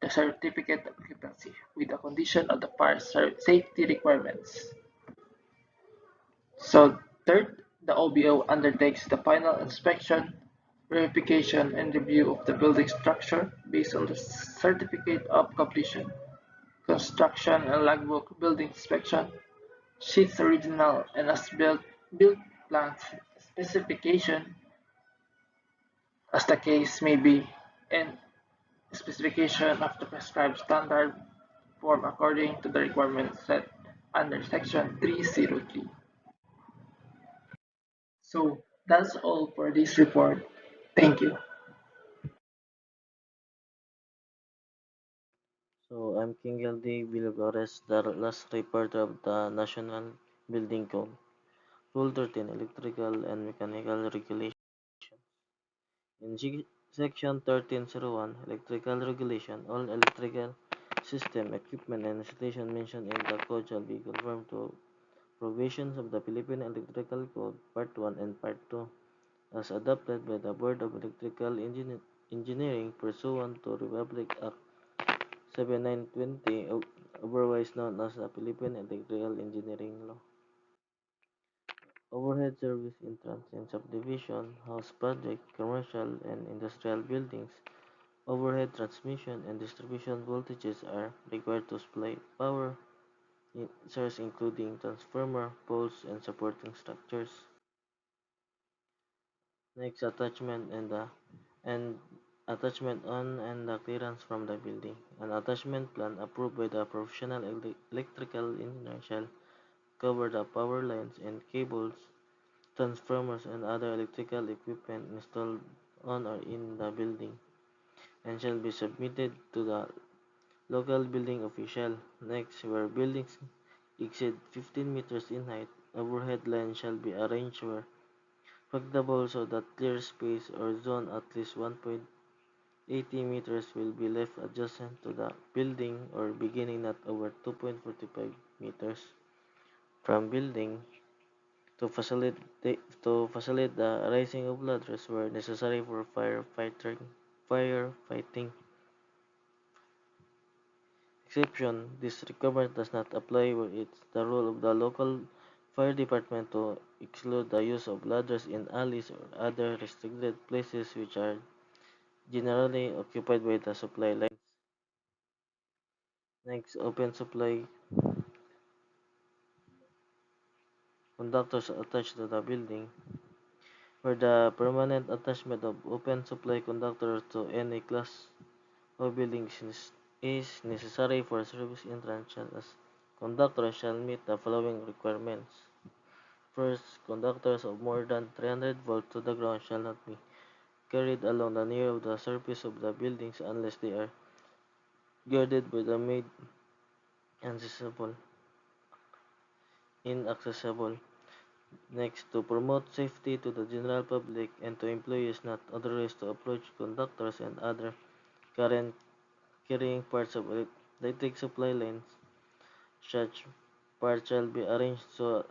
the certificate of occupancy with the condition of the fire safety requirements. So third, the OBO undertakes the final inspection, verification, and review of the building structure based on the certificate of completion, construction and logbook building inspection, sheets original and as-built plans specification, as the case may be, and specification of the prescribed standard perform according to the requirements set under Section 303. So that's all for this report. Thank you. So I'm King LD Villagores, the last reporter of the National Building Code, Rule 13, Electrical and Mechanical Regulation. In Section 1301, Electrical Regulation, all electrical system, equipment, and installation mentioned in the code shall be conformed to provisions of the Philippine Electrical Code, Part 1 and Part 2, as adopted by the Board of Electrical Engineering pursuant to Republic Act 7920, otherwise known as the Philippine Electrical Engineering Law. Overhead service entrance in subdivision, house project, commercial and industrial buildings, overhead transmission and distribution voltages are required to supply power in source including transformer, poles, and supporting structures. Next, and attachment on and the clearance from the building. An attachment plan approved by the professional electrical engineer shall cover the power lines and cables, transformers, and other electrical equipment installed on or in the building, and shall be submitted to the local building official. Next, where buildings exceed 15 meters in height, overhead lines shall be arranged where practicable so that clear space or zone at least 1.80 meters will be left adjacent to the building or beginning not over 2.45 meters from building to facilitate the raising of ladders where necessary for firefighting. Exception: this requirement does not apply where it's the role of the local fire department to exclude the use of ladders in alleys or other restricted places which are generally occupied by the supply lines. Next, open supply conductors attached to the building, where the permanent attachment of open supply conductors to any class of buildings is necessary for service entrance as conductors shall meet the following requirements. First, conductors of more than 300 volts to the ground shall not be carried along the near of the surface of the buildings unless they are guarded by the made accessible, inaccessible. Next, to promote safety to the general public and to employees not authorized to approach conductors and other current carrying parts of electric supply lines, such parts shall be arranged so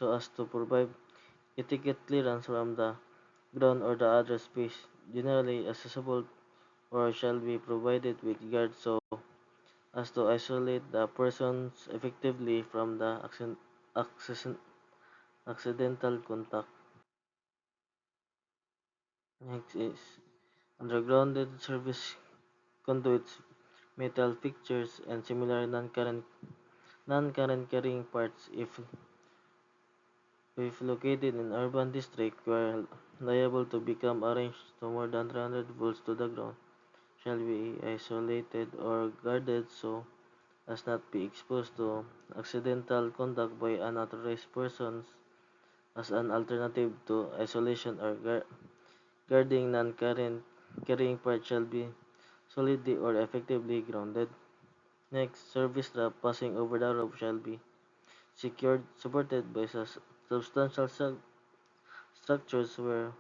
as to provide etiquette clearance from the ground or the other space generally accessible or shall be provided with guards so as to isolate the persons effectively from the accidental contact. Next is undergrounded service conduits, metal fixtures, and similar non-current carrying parts if located in urban district were liable to become arranged to more than 300 volts to the ground shall be isolated or guarded so as not be exposed to accidental contact by unauthorized persons as an alternative to isolation or guarding non-current carrying parts shall be solidly or effectively grounded. Next, service strap passing over the rope shall be secured, supported by substantial structures where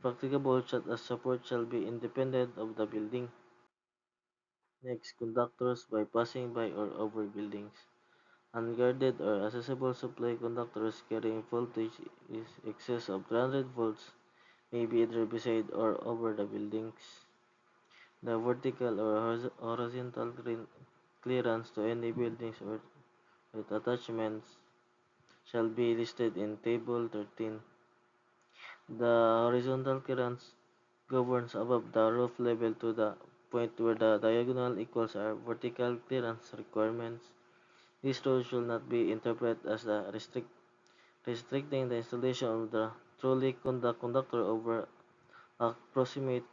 practicable such as support shall be independent of the building. Next, conductors by passing by or over buildings. Unguarded or accessible supply conductors carrying voltage is excess of 300 volts may be either beside or over the buildings. The vertical or horizontal clearance to any buildings or with attachments shall be listed in Table 13. The horizontal clearance governs above the roof level to the point where the diagonal equals are vertical clearance requirements. This rule should not be interpreted as restricting the installation of the trolley conductor over approximate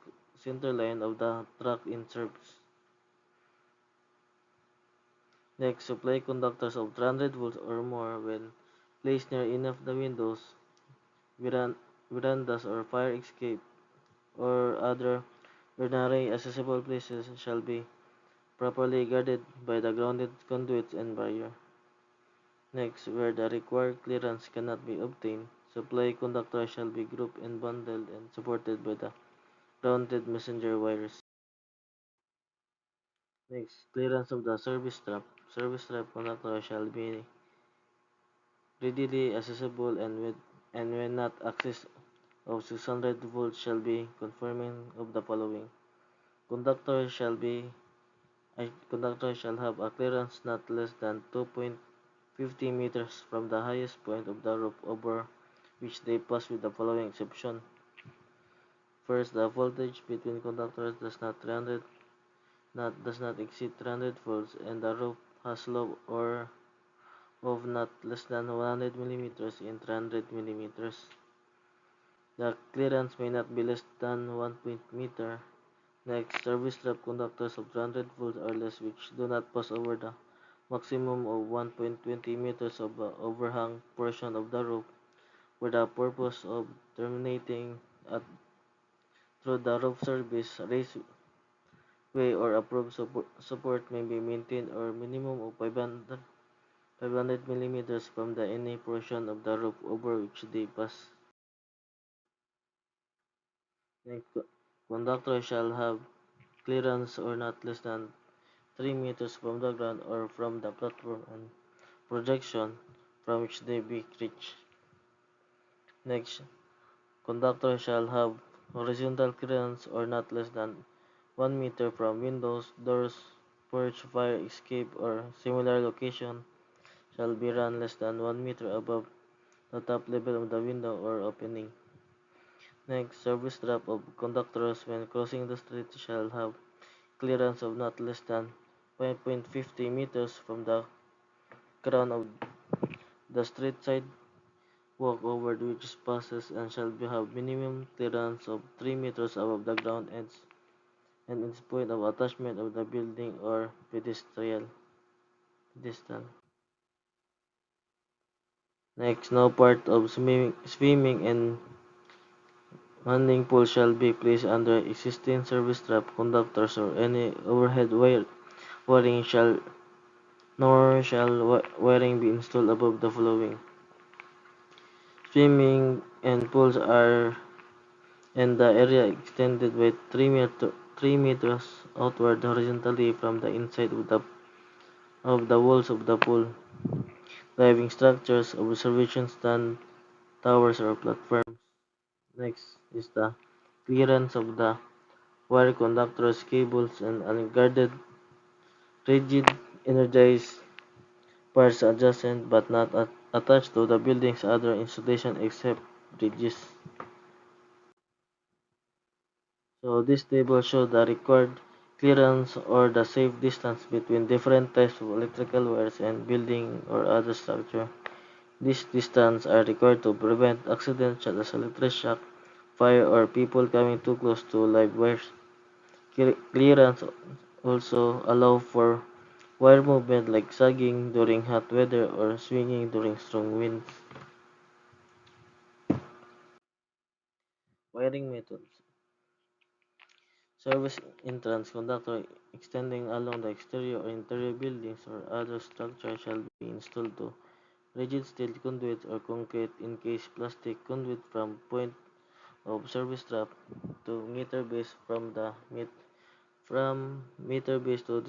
center line of the track in service. Next, supply conductors of 300 volts or more when placed near enough the windows, verandas or fire escape or other ordinary accessible places shall be properly guarded by the grounded conduits and barrier. Next, where the required clearance cannot be obtained, supply conductors shall be grouped and bundled and supported by the grounded messenger wires. Next, clearance of the service trap. Service trap conductor shall be readily accessible and when not access of 600 volts shall be conforming of the following. Conductor shall be a conductor shall have a clearance not less than 2.50 meters from the highest point of the roof over which they pass with the following exception. First, the voltage between conductors does not exceed 300 volts and the roof has slope or of not less than 100 millimeters in 300 millimeters. The clearance may not be less than 1 meter. Next, service trap conductors of 300 volts or less which do not pass over the maximum of 1.20 meters of the overhang portion of the roof for the purpose of terminating at through the roof service raceway or approved support may be maintained or minimum of 500 millimeters from the any portion of the roof over which they pass. Next, conductor shall have clearance or not less than 3 meters from the ground or from the platform and projection from which they be reached. Next, conductor shall have horizontal clearance or not less than 1 meter from windows, doors, porch, fire escape, or similar location shall be run less than 1 meter above the top level of the window or opening. Next, service trap of conductors when crossing the street shall have clearance of not less than 5.50 meters from the crown of the street side walk over which passes and shall have minimum clearance of 3 meters above the ground edge and its point of attachment of the building or pedestal. Next, no part of swimming and landing pool shall be placed under existing service trap conductors or any overhead wiring nor shall wiring be installed above the following. Swimming and pools are in the area extended by 3 meters outward horizontally from the inside of the walls of the pool. Diving structures, observation stand, towers or platforms. Next is the clearance of the wire conductors, cables, and unguarded, rigid, energized parts adjacent but not attached to the building's other installation except bridges. So this table shows the required clearance or the safe distance between different types of electrical wires and building or other structure. These distances are required to prevent accidents such as electric shock, fire, or people coming too close to live wires. Clearance also allow for wire movement like sagging during hot weather or swinging during strong winds. Wiring methods. Service entrance conductor extending along the exterior or interior buildings or other structure shall be installed to rigid steel conduit or concrete encased plastic conduit from point of service trap to meter base from meter base to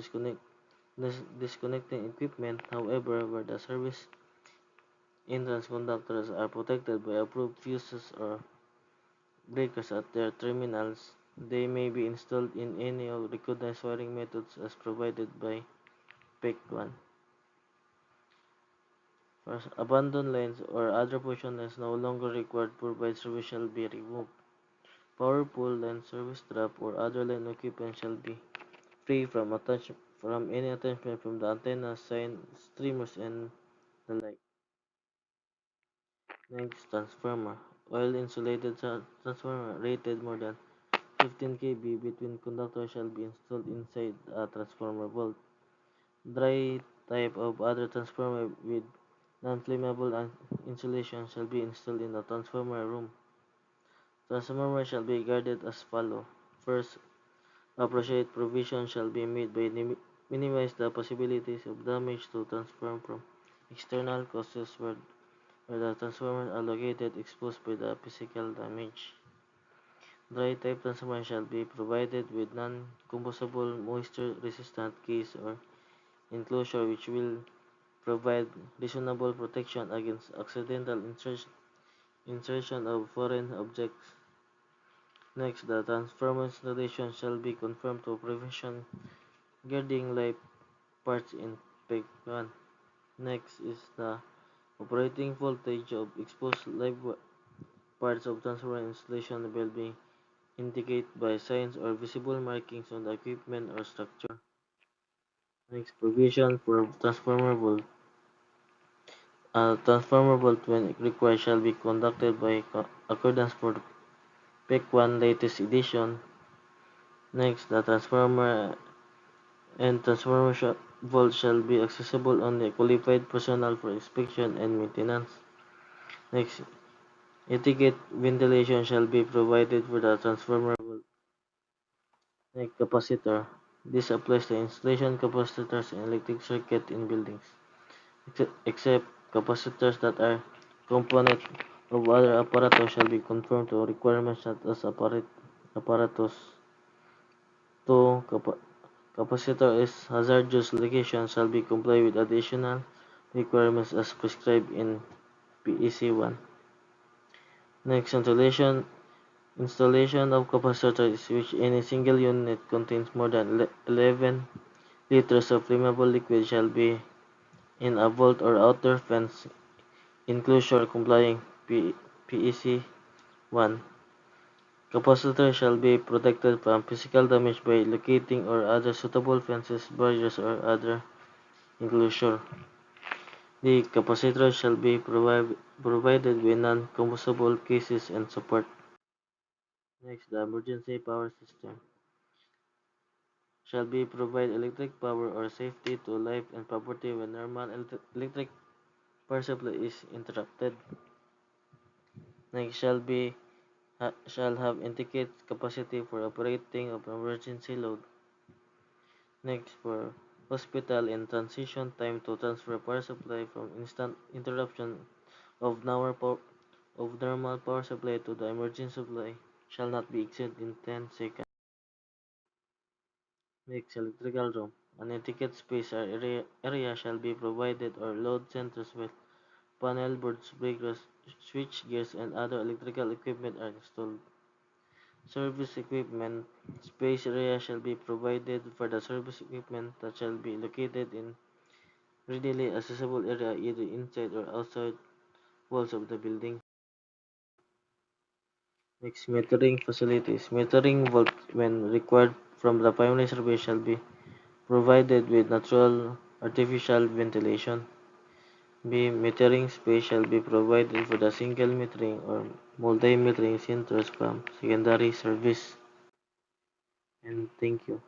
disconnecting equipment. However, where the service entrance conductors are protected by approved fuses or breakers at their terminals, they may be installed in any of recognized wiring methods as provided by PEC 1. First, abandoned lines or other portion lines no longer required to provide service shall be removed. Power pole line, service trap, or other line equipment shall be free from any attachment from the antenna, sign, streamers, and the like. Next, transformer. Oil insulated transformer rated more than 15 kV between conductors shall be installed inside a transformer vault. Dry type of other transformer with non-flammable insulation shall be installed in the transformer room. Transformer shall be guarded as follows. First, appropriate provision shall be made by minimize the possibilities of damage to transform from external causes where the transformers are located exposed by the physical damage. Dry type transformer shall be provided with non-combustible moisture resistant case or enclosure which will provide reasonable protection against accidental insertion of foreign objects. Next, the transformer installation shall be confirmed to prevention guarding live parts in Peg 1. Next is the operating voltage of exposed live parts of transformer installation will be indicated by signs or visible markings on the equipment or structure. Next, provision for transformer volt. Transformer volt when required shall be conducted by accordance for PEC 1 latest edition. Next, the transformer and transformer volt shall be accessible only qualified personnel for inspection and maintenance. Next, etiquette ventilation shall be provided for the transformer volt. Next, capacitor. This applies to installation capacitors in electric circuit in buildings, except capacitors that are component of other apparatus shall be conformed to requirements such as apparatus. 2. Capacitor is hazardous location shall be complied with additional requirements as prescribed in PEC 1. Next, installation of capacitors which any single unit contains more than 11 liters of flammable liquid shall be in a vault or outer fence enclosure complying PEC 1. Capacitors shall be protected from physical damage by locating or other suitable fences, barriers, or other enclosure. The capacitors shall be provided with non-combustible cases and support. Next, the emergency power system shall be provide electric power or safety to life and property when normal electric power supply is interrupted. Next, shall have indicated capacity for operating of emergency load. Next, for hospital in transition time to transfer power supply from instant interruption of normal power supply to the emergency supply shall not be exceeded in 10 seconds. Next, electrical room. An etiquette space or area shall be provided or load centers with panel boards, breakers, switch gears, and other electrical equipment are installed. Service equipment space area shall be provided for the service equipment that shall be located in readily accessible area either inside or outside walls of the building. Next, metering facilities. Metering volt when required from the primary survey shall be provided with natural artificial ventilation. B. Metering space shall be provided for the single metering or multi-metering centers from secondary service. And thank you.